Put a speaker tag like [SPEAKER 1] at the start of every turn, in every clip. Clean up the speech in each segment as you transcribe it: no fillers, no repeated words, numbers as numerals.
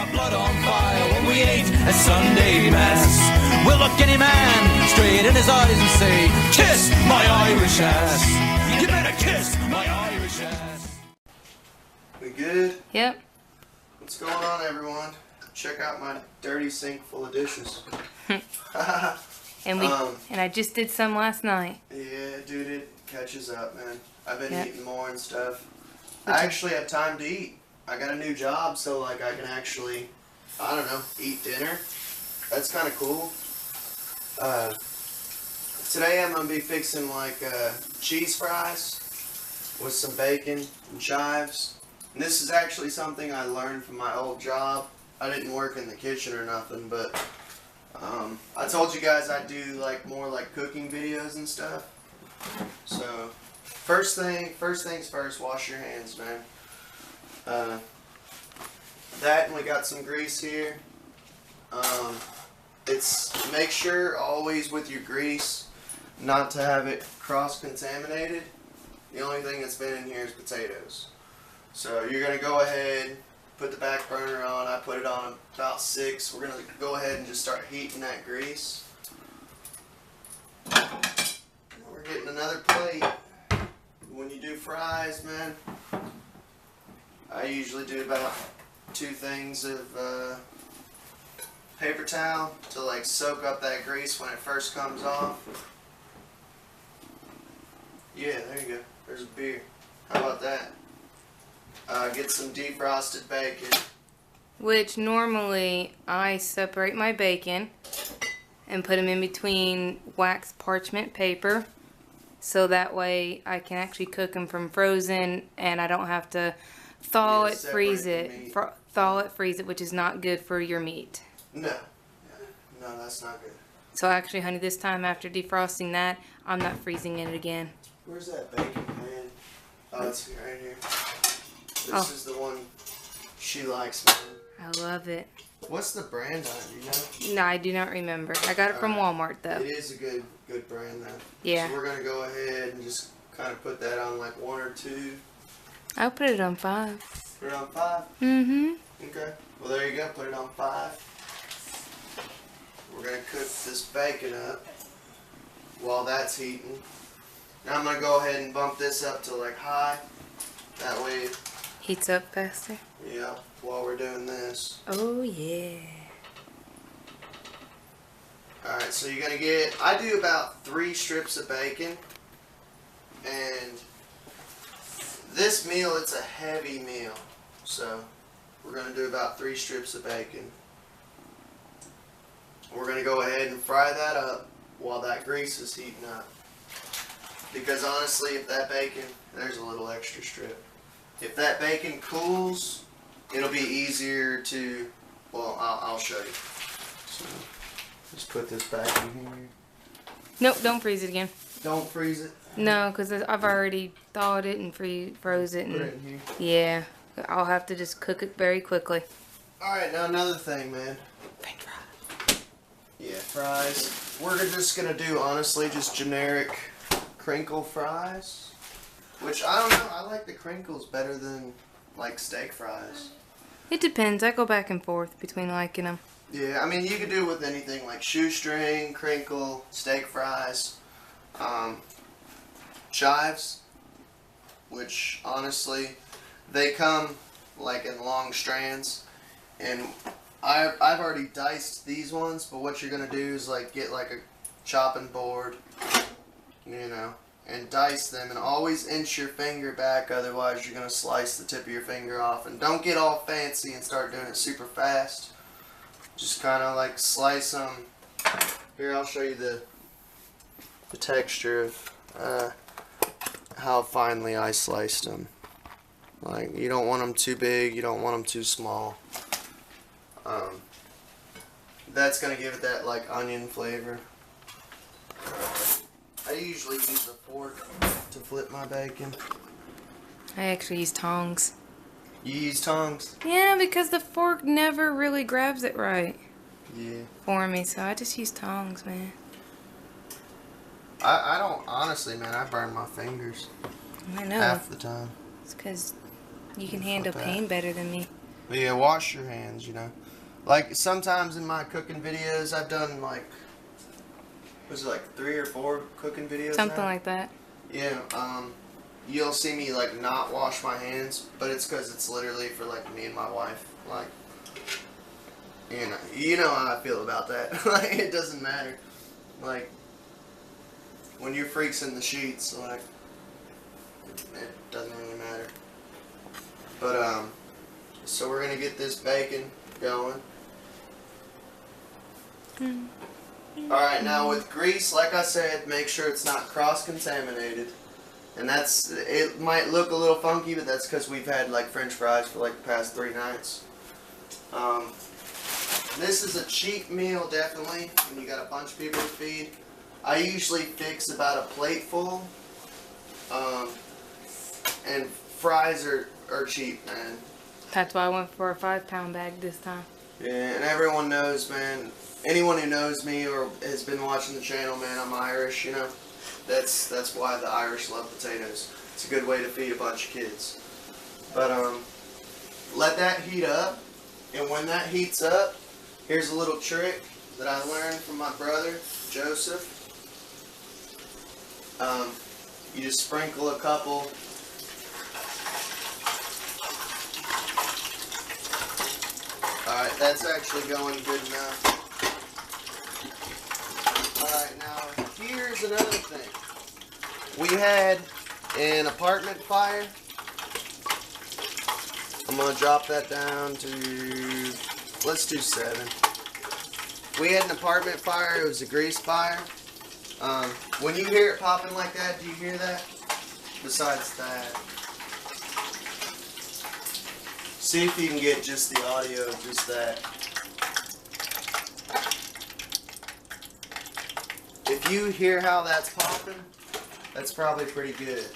[SPEAKER 1] our blood on fire when we ain't at Sunday Mass. We'll look any man straight in his eyes and say, kiss my Irish ass. You better kiss my Irish ass.
[SPEAKER 2] We good?
[SPEAKER 3] Yep.
[SPEAKER 2] What's going on, everyone? Check out my dirty sink full of dishes.
[SPEAKER 3] And I just did some last night.
[SPEAKER 2] Yeah, dude, it catches up, man. I've been
[SPEAKER 3] Yep.
[SPEAKER 2] eating more and stuff. I actually have time to eat. I got a new job, so like I can actually, I don't know, eat dinner. That's kind of cool. Today I'm gonna be fixing like cheese fries with some bacon and chives. And this is actually something I learned from my old job. I didn't work in the kitchen or nothing, but I told you guys I do like more like cooking videos and stuff. So first things first, wash your hands, man. That, and we got some grease here. It's make sure always with your grease not to have it cross-contaminated. The only thing that's been in here is potatoes. So you're gonna go ahead, put the back burner on. I put it on about 6. We're gonna go ahead and just start heating that grease. We're getting another plate. When you do fries, man, I usually do about 2 things of paper towel to like soak up that grease when it first comes off. Yeah, there you go. There's a beer. How about that? Get some defrosted bacon.
[SPEAKER 3] Which normally I separate my bacon and put them in between wax parchment paper, so that way I can actually cook them from frozen and I don't have to thaw it, freeze it, thaw it, freeze it, which is not good for your meat.
[SPEAKER 2] No, that's not good.
[SPEAKER 3] So actually, honey, this time after defrosting that, I'm not freezing it again.
[SPEAKER 2] Where's that bacon, man? Oh, it's right here. This is the one she likes, man.
[SPEAKER 3] I love it.
[SPEAKER 2] What's the brand on it, do you know?
[SPEAKER 3] No, I do not remember. I got it from Walmart, though.
[SPEAKER 2] It is a good brand, though.
[SPEAKER 3] Yeah.
[SPEAKER 2] So we're going to go ahead and just kind of put that on like 1 or 2.
[SPEAKER 3] I'll put it on 5.
[SPEAKER 2] Put it on 5?
[SPEAKER 3] Mm-hmm.
[SPEAKER 2] Okay. Well, there you go. Put it on 5. We're going to cook this bacon up while that's heating. Now I'm going to go ahead and bump this up to like high. That way,
[SPEAKER 3] Heats up faster.
[SPEAKER 2] yeah, while we're doing this.
[SPEAKER 3] Oh, yeah.
[SPEAKER 2] Alright, so you're going to get, I do about 3 strips of bacon. And this meal, it's a heavy meal. So we're going to do about 3 strips of bacon. We're going to go ahead and fry that up while that grease is heating up. Because honestly, if that bacon, there's a little extra strip. If that bacon cools, it'll be easier to, well, I'll show you. So, just put this back in here.
[SPEAKER 3] Nope, don't freeze it again.
[SPEAKER 2] Don't freeze it.
[SPEAKER 3] No, because I've already thawed it and froze it.
[SPEAKER 2] Put it in here.
[SPEAKER 3] Yeah, I'll have to just cook it very quickly.
[SPEAKER 2] Alright, now another thing, man.
[SPEAKER 3] French fries.
[SPEAKER 2] Yeah, fries. We're just going to do, honestly, just generic crinkle fries. Which, I don't know, I like the crinkles better than, like, steak fries.
[SPEAKER 3] It depends. I go back and forth between liking them.
[SPEAKER 2] Yeah, I mean, you can do it with anything, like shoestring, crinkle, steak fries, chives, which, honestly, they come, like, in long strands. And I've already diced these ones, but what you're going to do is, like, get, like, a chopping board, you know, and dice them, and always inch your finger back, otherwise you're going to slice the tip of your finger off. And don't get all fancy and start doing it super fast. Just kind of like slice them. Here, I'll show you the texture of how finely I sliced them. Like, you don't want them too big, you don't want them too small. That's going to give it that like onion flavor. I usually use a fork to flip my bacon.
[SPEAKER 3] I actually use tongs.
[SPEAKER 2] You use tongs?
[SPEAKER 3] Yeah, because the fork never really grabs it right.
[SPEAKER 2] Yeah.
[SPEAKER 3] For me, so I just use tongs, man.
[SPEAKER 2] I don't, honestly, man, I burn my fingers
[SPEAKER 3] I know.
[SPEAKER 2] half the time.
[SPEAKER 3] It's because you can handle pain better than me.
[SPEAKER 2] But yeah, wash your hands, you know. Like, sometimes in my cooking videos, I've done, like, was it like 3 or 4 cooking videos
[SPEAKER 3] Something
[SPEAKER 2] now?
[SPEAKER 3] like that.
[SPEAKER 2] Yeah, you'll see me, like, not wash my hands, but it's because it's literally for, like, me and my wife. Like, you know how I feel about that. Like, it doesn't matter. Like, when you're freaks in the sheets, like, it doesn't really matter. But, so we're gonna get this bacon going. Alright, now with grease, like I said, make sure it's not cross-contaminated. And that's, it might look a little funky, but that's because we've had like French fries for like the past 3 nights. This is a cheap meal, definitely, when you got a bunch of people to feed. I usually fix about a plate full. And fries are cheap, man.
[SPEAKER 3] That's why I went for a 5-pound bag this time.
[SPEAKER 2] Yeah, and everyone knows, man. Anyone who knows me or has been watching the channel, man, I'm Irish, you know. That's why the Irish love potatoes. It's a good way to feed a bunch of kids. But let that heat up, and when that heats up, here's a little trick that I learned from my brother, Joseph. You just sprinkle a couple. Alright, that's actually going good enough. Alright, now here's another thing. We had an apartment fire. I'm going to drop that down to, let's do 7. We had an apartment fire. It was a grease fire. When you hear it popping like that, do you hear that? Besides that, see if you can get just the audio of just that. If you hear how that's popping, that's probably pretty good.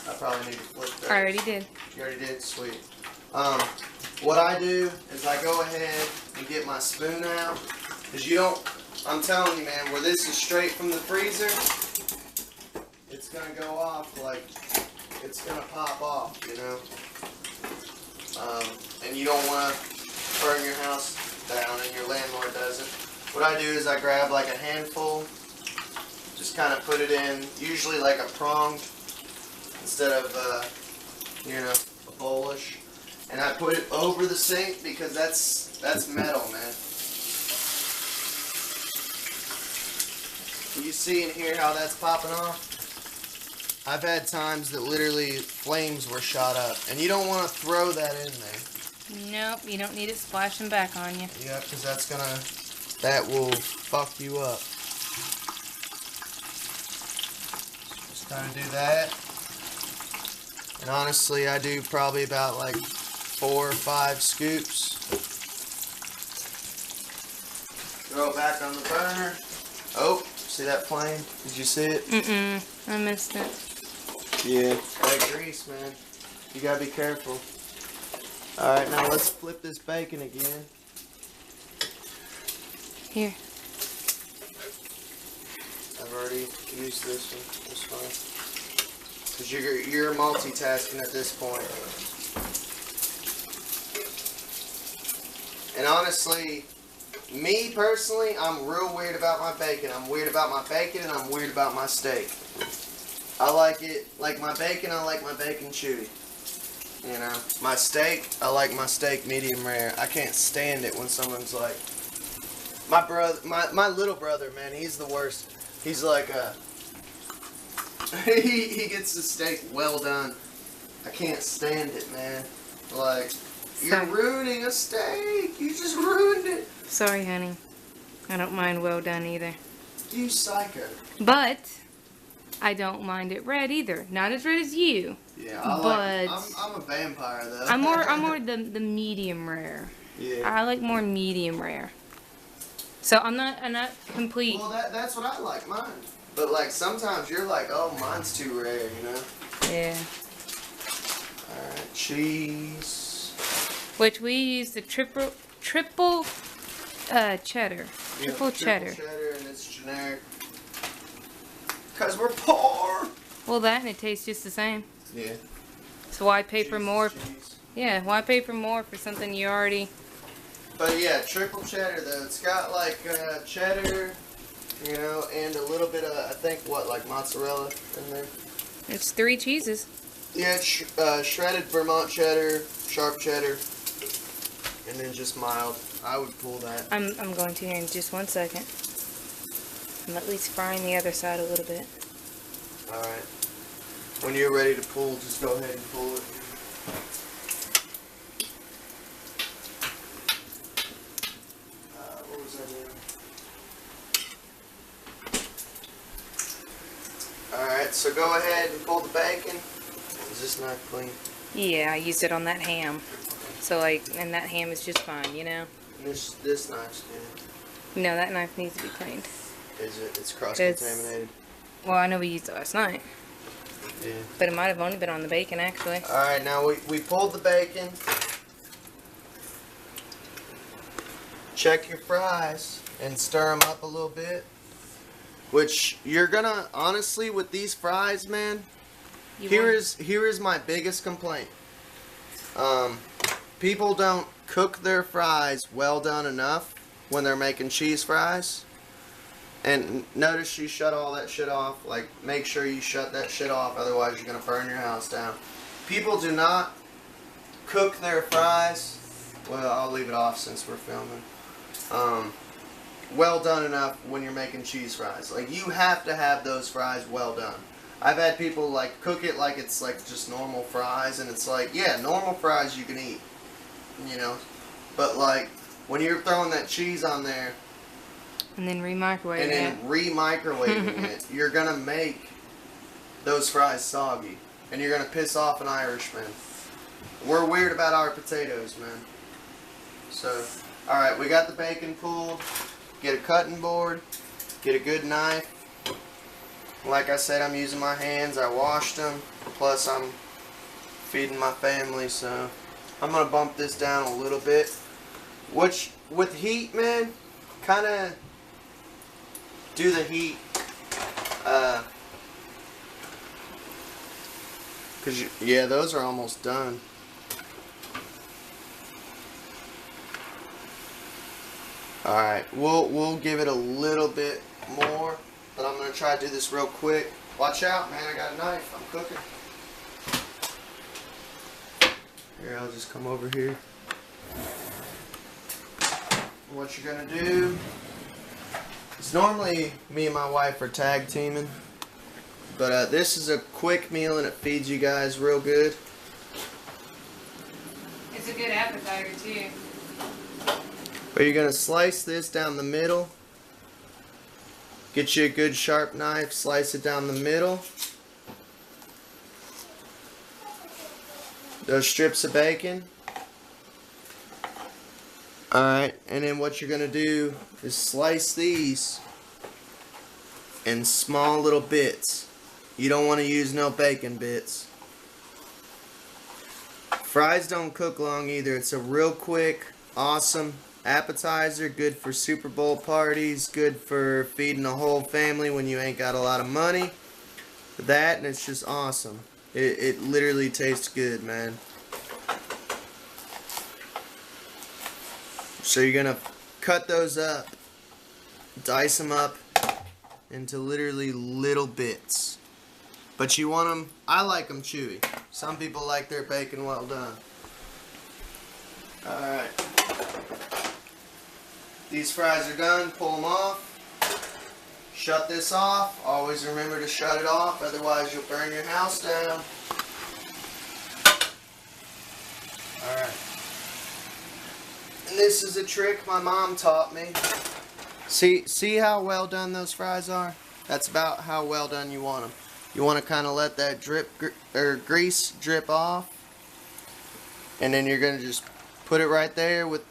[SPEAKER 2] I probably need to flip that.
[SPEAKER 3] I already did.
[SPEAKER 2] You already did? Sweet. What I do is I go ahead and get my spoon out. Because you don't, I'm telling you, man, where this is straight from the freezer, it's going to go off like, it's going to pop off, you know. And you don't want to burn your house down, and your landlord doesn't. What I do is I grab like a handful, just kind of put it in, usually like a pronged, instead of, you know, a bowlish. And I put it over the sink because that's metal, man. You see and hear how that's popping off? I've had times that literally flames were shot up, and you don't want to throw that in there.
[SPEAKER 3] Nope, you don't need it splashing back on you.
[SPEAKER 2] Yeah, because that will fuck you up. Just kind of do that. And honestly, I do probably about like 4 or 5 scoops. Throw it back on the burner. Oh, see that flame? Did you see it?
[SPEAKER 3] I missed it.
[SPEAKER 2] Yeah. That grease, man. You gotta be careful. Alright, now let's flip this bacon again.
[SPEAKER 3] Here.
[SPEAKER 2] I've already used this one. It's fine. Because you're multitasking at this point. And honestly, me personally, I'm real weird about my bacon. I'm weird about my bacon and I'm weird about my steak. I like it, like my bacon, I like my bacon chewy. You know, my steak, I like my steak medium rare. I can't stand it when someone's like, my little brother, man, he's the worst. He's like, he gets the steak well done. I can't stand it, man. Like, you're ruining a steak. You just ruined it.
[SPEAKER 3] Sorry, honey. I don't mind well done either.
[SPEAKER 2] You psycho.
[SPEAKER 3] But I don't mind it red either. Not as red as you.
[SPEAKER 2] Yeah,
[SPEAKER 3] but
[SPEAKER 2] I'm a vampire though.
[SPEAKER 3] I'm more the medium rare.
[SPEAKER 2] Yeah.
[SPEAKER 3] I like more medium rare. So I'm not complete.
[SPEAKER 2] Well, that's what I like, mine. But like sometimes you're like, oh, mine's too rare, you know.
[SPEAKER 3] Yeah.
[SPEAKER 2] All right, cheese.
[SPEAKER 3] Which we use the triple cheddar. Triple cheddar.
[SPEAKER 2] Triple cheddar, and it's generic. Cause we're poor.
[SPEAKER 3] Well, that and it tastes just the same.
[SPEAKER 2] Yeah.
[SPEAKER 3] So why pay for more?
[SPEAKER 2] Cheese.
[SPEAKER 3] Yeah, why pay for more for something you already...
[SPEAKER 2] But yeah, triple cheddar though. It's got like cheddar, you know, and a little bit of, I think, what, like mozzarella in there.
[SPEAKER 3] It's 3 cheeses.
[SPEAKER 2] Yeah, it's shredded Vermont cheddar, sharp cheddar, and then just mild. I would pull that.
[SPEAKER 3] I'm going to here in just 1 second. I'm at least frying the other side a little bit.
[SPEAKER 2] Alright. When you're ready to pull, just go ahead and pull it. What was I doing? Alright, so go ahead and pull the bacon. Is this knife clean?
[SPEAKER 3] Yeah, I used it on that ham. So like, and that ham is just fine, you know?
[SPEAKER 2] This knife's good.
[SPEAKER 3] No, that knife needs to be cleaned.
[SPEAKER 2] Is it? It's cross-contaminated.
[SPEAKER 3] Well, I know we used it last night.
[SPEAKER 2] Yeah.
[SPEAKER 3] But it might have only been on the bacon, actually.
[SPEAKER 2] Alright, now we pulled the bacon. Check your fries and stir them up a little bit. Which you're gonna, honestly, with these fries, man, here is my biggest complaint. People don't cook their fries well done enough when they're making cheese fries. And notice you shut all that shit off. Like, make sure you shut that shit off, otherwise you're gonna burn your house down. People do not cook their fries. Well, I'll leave it off since we're filming. Well done enough when you're making cheese fries. Like, you have to have those fries well done. I've had people like cook it like it's like just normal fries, and it's like, yeah, normal fries you can eat, you know, but like when you're throwing that cheese on there
[SPEAKER 3] And then re-microwave
[SPEAKER 2] and
[SPEAKER 3] it.
[SPEAKER 2] then re-microwaving it, you're gonna make those fries soggy, and you're gonna piss off an Irishman. We're weird about our potatoes, man. So, all right, we got the bacon pulled. Get a cutting board. Get a good knife. Like I said, I'm using my hands. I washed them. Plus, I'm feeding my family, so I'm gonna bump this down a little bit. Which, with heat, man, kind of do the heat. Yeah, those are almost done. Alright, we'll give it a little bit more, but I'm going to try to do this real quick. Watch out, man, I got a knife. I'm cooking. Here, I'll just come over here. What you're going to do is, normally me and my wife are tag teaming, but this is a quick meal and it feeds you guys real good.
[SPEAKER 3] It's a good appetizer, too.
[SPEAKER 2] But you're going to slice this down the middle. Get you a good sharp knife, slice it down the middle. Those strips of bacon. Alright, and then what you're going to do is slice these in small little bits. You don't want to use no bacon bits. Fries don't cook long either. It's a real quick, awesome appetizer, good for Super Bowl parties, good for feeding a whole family when you ain't got a lot of money. That, and it's just awesome. It literally tastes good, man. So you're gonna cut those up, dice them up into literally little bits. But you want them, I like them chewy. Some people like their bacon well done. Alright. These fries are done, pull them off. Shut this off. Always remember to shut it off, otherwise you'll burn your house down. Alright. And this is a trick my mom taught me. See how well done those fries are? That's about how well done you want them. You want to kind of let that grease drip off. And then you're going to just put it right there with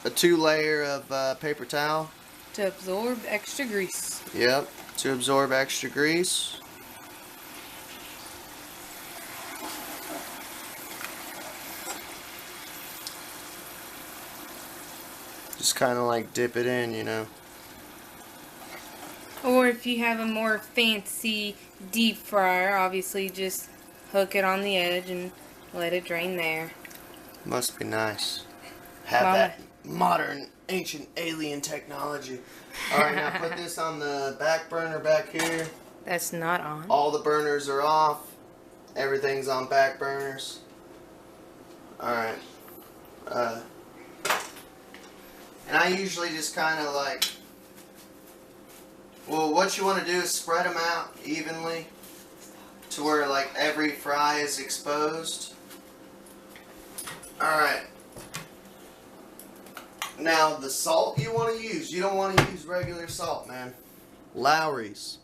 [SPEAKER 2] a 2-layer of paper towel.
[SPEAKER 3] To absorb extra grease.
[SPEAKER 2] Yep, to absorb extra grease. Just kind of like dip it in, you know.
[SPEAKER 3] Or if you have a more fancy deep fryer, obviously just hook it on the edge and let it drain there.
[SPEAKER 2] Must be nice. Have
[SPEAKER 3] Mama.
[SPEAKER 2] that modern, ancient alien technology. Alright, now put this on the back burner back here.
[SPEAKER 3] That's not on.
[SPEAKER 2] All the burners are off. Everything's on back burners. Alright. And I usually just kind of like... Well, what you want to do is spread them out evenly to where like every fry is exposed. Alright. Now, the salt you want to use, you don't want to use regular salt, man. Lowry's.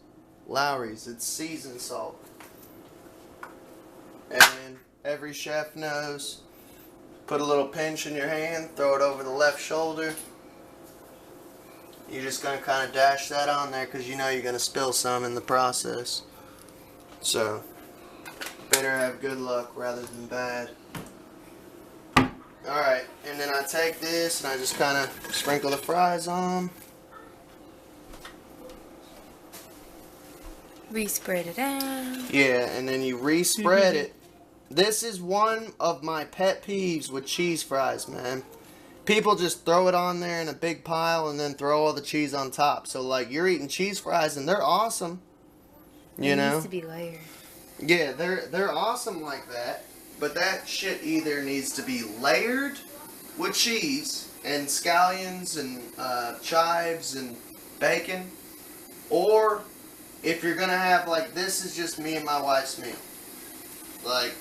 [SPEAKER 2] Lowry's. It's seasoned salt. And every chef knows, put a little pinch in your hand, throw it over the left shoulder. You're just going to kind of dash that on there because you know you're going to spill some in the process. So, better have good luck rather than bad. Alright, and then I take this and I just kind of sprinkle the fries on.
[SPEAKER 3] Re-spread it out.
[SPEAKER 2] Yeah, and then you re-spread it. This is one of my pet peeves with cheese fries, man. People just throw it on there in a big pile and then throw all the cheese on top. So, like, you're eating cheese fries and they're awesome. You know?
[SPEAKER 3] It needs to be layered.
[SPEAKER 2] Yeah, they're awesome like that. But that shit either needs to be layered with cheese and scallions and chives and bacon, or if you're gonna have like this is just me and my wife's meal, like,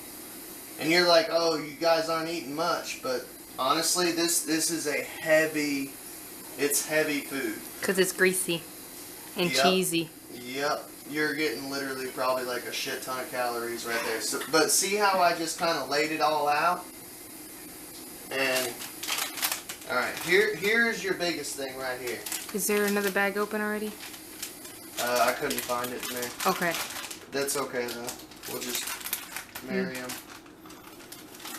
[SPEAKER 2] and you're like, oh, you guys aren't eating much, but honestly, this is a heavy, it's heavy food.
[SPEAKER 3] Cause it's greasy and
[SPEAKER 2] Yep.
[SPEAKER 3] cheesy.
[SPEAKER 2] Yep. You're getting literally probably like a shit ton of calories right there. So, but see how I just kind of laid it all out? And, alright, here's your biggest thing right here.
[SPEAKER 3] Is there another bag open already?
[SPEAKER 2] I couldn't find it in there.
[SPEAKER 3] Okay.
[SPEAKER 2] That's okay though. We'll just marry them.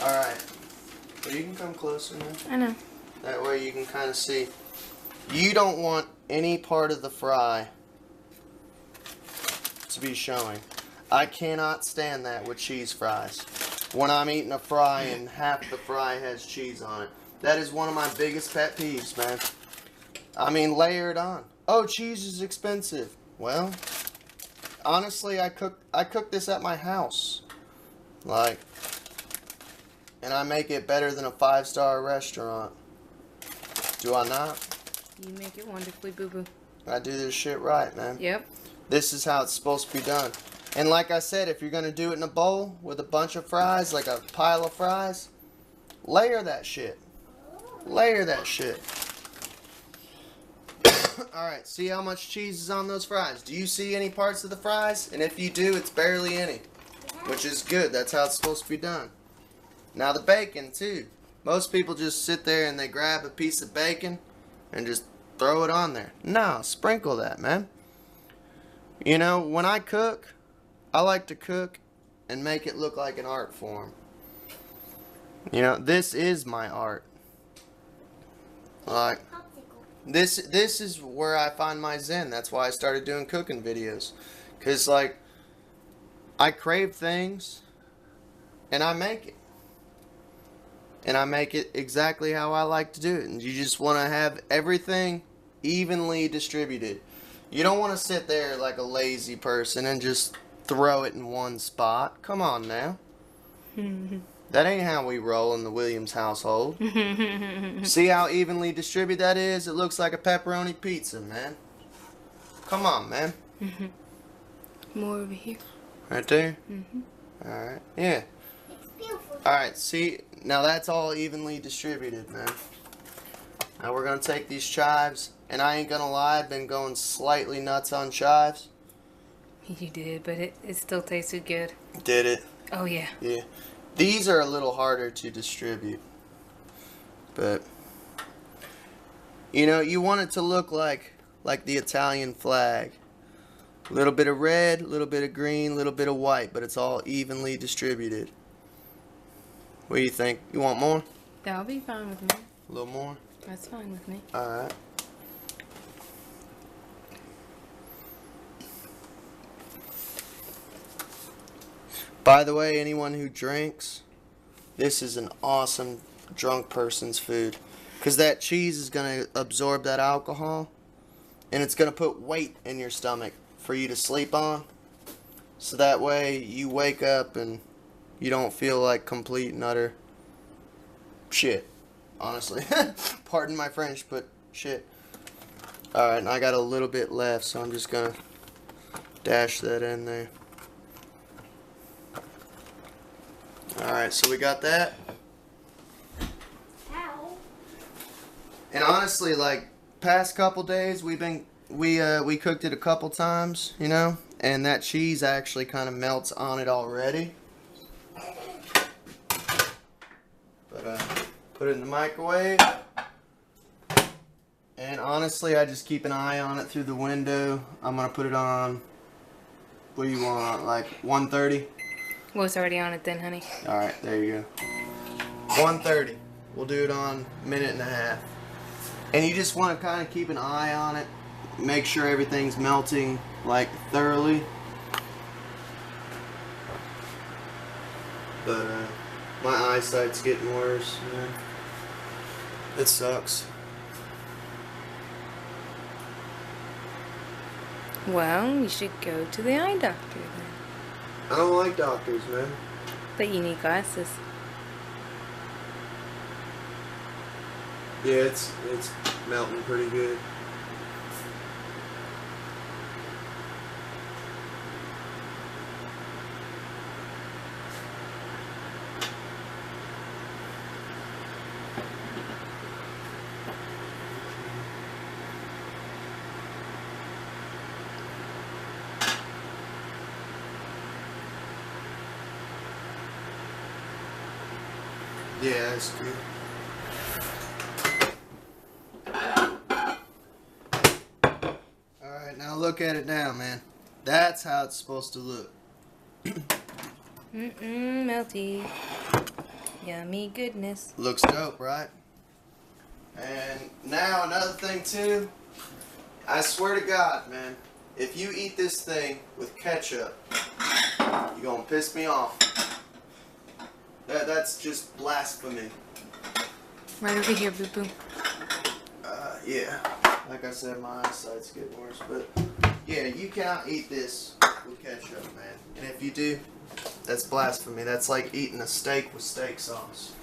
[SPEAKER 2] Alright. Well, you can come closer now.
[SPEAKER 3] I know.
[SPEAKER 2] That way you can kind of see. You don't want any part of the fry to be showing. I cannot stand that with cheese fries. When I'm eating a fry and half the fry has cheese on it. That is one of my biggest pet peeves, man. I mean, layer it on. Oh, cheese is expensive. Well, honestly, I cook this at my house. Like, and I make it better than a 5-star restaurant. Do I not?
[SPEAKER 3] You make it wonderfully, boo-boo.
[SPEAKER 2] I do this shit right, man.
[SPEAKER 3] Yep.
[SPEAKER 2] This is how it's supposed to be done. And like I said, if you're going to do it in a bowl with a bunch of fries, like a pile of fries, layer that shit. Layer that shit. Alright, see how much cheese is on those fries? Do you see any parts of the fries? And if you do, it's barely any. Which is good. That's how it's supposed to be done. Now the bacon, too. Most people just sit there and they grab a piece of bacon and just throw it on there. No, sprinkle that, man. You know, when I cook, I like to cook and make it look like an art form. You know, this is my art. Like, this is where I find my zen. That's why I started doing cooking videos. Because, like, I crave things and I make it. And I make it exactly how I like to do it. And you just want to have everything evenly distributed. You don't want to sit there like a lazy person and just throw it in one spot. Come on now. That ain't how we roll in the Williams household. See how evenly distributed that is? It looks like a pepperoni pizza, man. Come on, man.
[SPEAKER 3] More over here.
[SPEAKER 2] Right there? Alright, yeah. Alright, see, now that's all evenly distributed, man. Now we're going to take these chives, and I ain't going to lie, I've been going slightly nuts on chives.
[SPEAKER 3] You did, but it still tasted good.
[SPEAKER 2] Did it?
[SPEAKER 3] Oh, yeah.
[SPEAKER 2] Yeah. These are a little harder to distribute. But, you know, you want it to look like the Italian flag. A little bit of red, a little bit of green, a little bit of white, but it's all evenly distributed. What do you think? You want more?
[SPEAKER 3] That'll be fine with me.
[SPEAKER 2] A little more?
[SPEAKER 3] That's fine with me.
[SPEAKER 2] Alright. By the way, anyone who drinks, this is an awesome drunk person's food. Because that cheese is going to absorb that alcohol. And it's going to put weight in your stomach for you to sleep on. So that way you wake up and you don't feel like complete and utter shit. Honestly. Pardon my French, but shit. Alright, and I got a little bit left, so I'm just going to dash that in there. Alright, so we got that. And honestly, like, past couple days, we cooked it a couple times, you know? And that cheese actually kind of melts on it already. But, put it in the microwave. And honestly, I just keep an eye on it through the window. I'm going to put it on, what do you want, like 130?
[SPEAKER 3] Well, it's already on it then, honey.
[SPEAKER 2] Alright, there you go. 130. We'll do it on a minute and a half. And you just want to kind of keep an eye on it. Make sure everything's melting, like, thoroughly. But, my eyesight's getting worse, man. It sucks.
[SPEAKER 3] Well, you should go to the eye doctor then.
[SPEAKER 2] I don't like doctors, man.
[SPEAKER 3] But you need glasses.
[SPEAKER 2] Yeah, it's melting pretty good. Yeah, that's good. Alright, now look at it now, man. That's how it's supposed to look.
[SPEAKER 3] Melty. Yummy goodness.
[SPEAKER 2] Looks dope, right? And now another thing too. I swear to God, man, if you eat this thing with ketchup, you're gonna piss me off. That's just blasphemy.
[SPEAKER 3] Right over here, boo-boo.
[SPEAKER 2] Yeah. Like I said, my eyesight's getting worse. But, yeah, you cannot eat this with ketchup, man. And if you do, that's blasphemy. That's like eating a steak with steak sauce.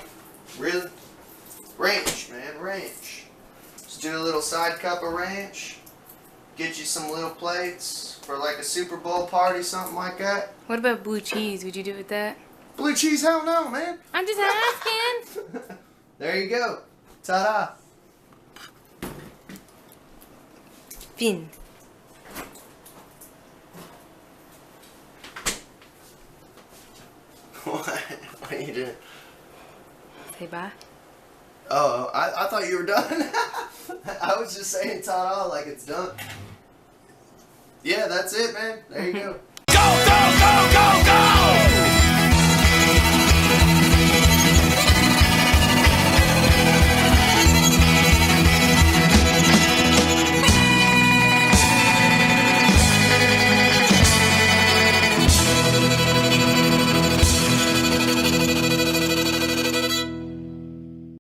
[SPEAKER 2] Really? Ranch, man, ranch. Just do a little side cup of ranch. Get you some little plates for like a Super Bowl party, something like that.
[SPEAKER 3] What about blue cheese? Would you do it with that?
[SPEAKER 2] Blue cheese? Hell no, man.
[SPEAKER 3] I'm just asking.
[SPEAKER 2] There you go. Ta-da.
[SPEAKER 3] Fin.
[SPEAKER 2] What are you doing?
[SPEAKER 3] Say bye.
[SPEAKER 2] Oh, I thought you were done. I was just saying ta-da like it's done. Yeah, that's it, man. There you go.